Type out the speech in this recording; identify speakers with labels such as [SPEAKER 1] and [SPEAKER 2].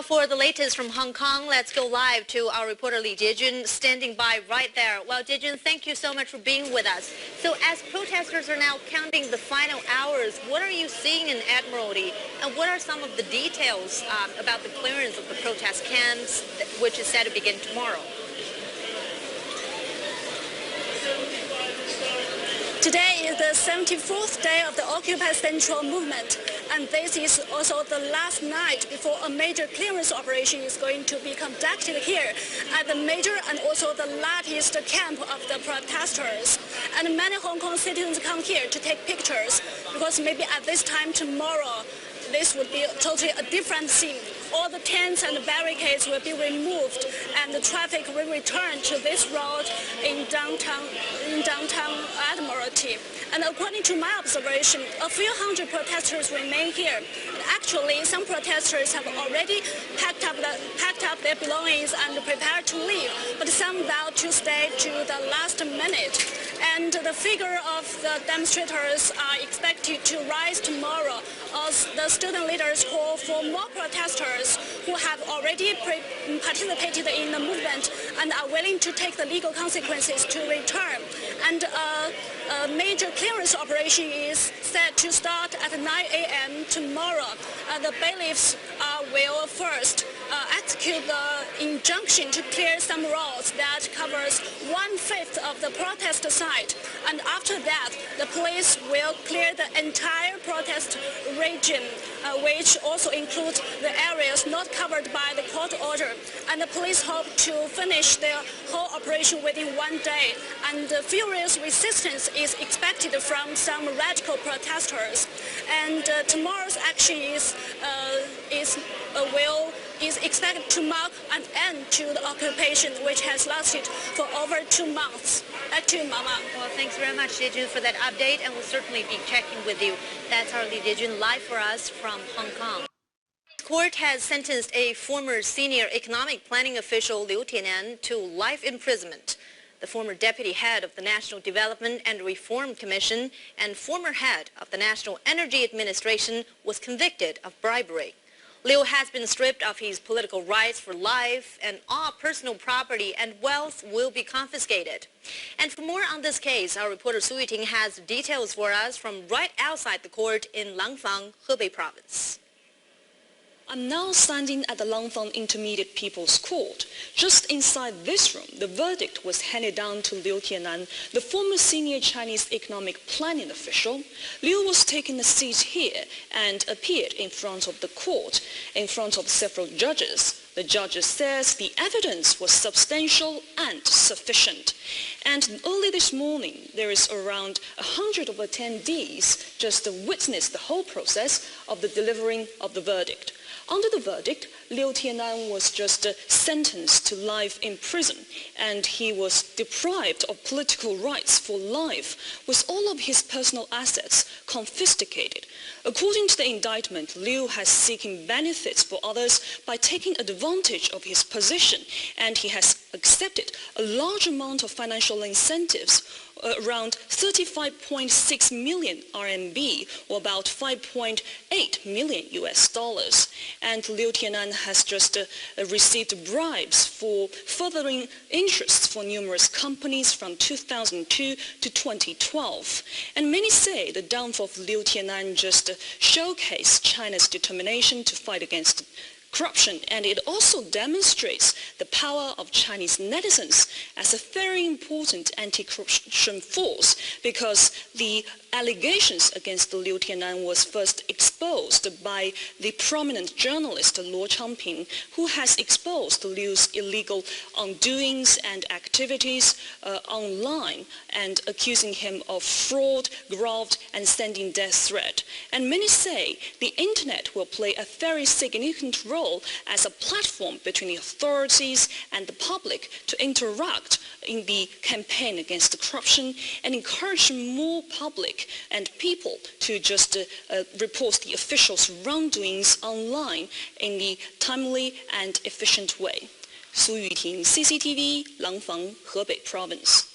[SPEAKER 1] For the latest from Hong Kong, let's go live to our reporter Li Jiejun, standing by right there. Well, Jiejun, thank you so much for being with us. So as protesters are now counting the final hours, what are you seeing in Admiralty? And what are some of the details about the clearance of the protest camps, which is set to begin tomorrow?
[SPEAKER 2] Today is the 74th day of the Occupy Central movement, and this is also the last night before a major clearance operation is going to be conducted here at the major and also the largest camp of the protesters. And many Hong Kong citizens come here to take pictures because maybe at this time tomorrow this would be totally a different scene. All the tents and the barricades will be removed, and the traffic will return to this road in downtown Admiralty. And according to my observation, a few hundred protesters remain here. Actually, some protesters have already packed up their belongings and prepared to leave, but some vowed to stay to the last minute. And the figure of the demonstrators are expected to rise tomorrow as the student leaders call for more protesters who have already participated in the movement and are willing to take the legal consequences to return. And a major clearance operation is set to start at 9 a.m. tomorrow. The bailiffs will first execute the injunction to clear some roads that covers 1/5 of the protest site. And after that, the police will clear the entire protest region, which also includes the areas not covered by the court order. And the police hope to finish their whole operation within 1 day. And furious resistance is expected from some radical protesters. And tomorrow's action is expected to mark an end to the occupation, which has lasted for over 2 months. Back to you, Mama.
[SPEAKER 1] Well, thanks very much, Jiejun, for that update, and we'll certainly be checking with you. That's our Li Jiejun live for us from Hong Kong. The court has sentenced a former senior economic planning official, Liu Tianan, to life imprisonment. The former deputy head of the National Development and Reform Commission and former head of the National Energy Administration was convicted of bribery. Liu has been stripped of his political rights for life, and all personal property and wealth will be confiscated. And for more on this case, our reporter Su Yuting has details for us from right outside the court in Langfang, Hebei Province.
[SPEAKER 3] I'm now standing at the Langfang Intermediate People's Court. Just inside this room, the verdict was handed down to Liu Tianan, the former senior Chinese economic planning official. Liu was taking a seat here and appeared in front of the court, in front of several judges. The judges says the evidence was substantial and sufficient. And early this morning, there is around 100 of attendees just to witness the whole process of the delivering of the verdict. Under the verdict, Liu Tianan was just sentenced to life in prison, and he was deprived of political rights for life, with all of his personal assets confiscated. According to the indictment, Liu has seeking benefits for others by taking advantage of his position, and he has accepted a large amount of financial incentives, around 35.6 million RMB, or about 5.8 million US dollars. And Liu Tianan has just received bribes for furthering interests for numerous companies from 2002 to 2012. And many say the downfall of Liu Tianan just showcased China's determination to fight against corruption, and it also demonstrates the power of Chinese netizens as a very important anti-corruption force, because the allegations against Liu Tianan was first exposed by the prominent journalist Luo Changping, who has exposed Liu's illegal undoings and activities online, and accusing him of fraud, graft, and sending death threat. And many say the internet will play a very significant role as a platform between the authorities and the public to interact in the campaign against corruption and encourage more public and people to just report the officials' wrongdoings online in the timely and efficient way. Su Yuting, CCTV, Langfang, Hebei Province.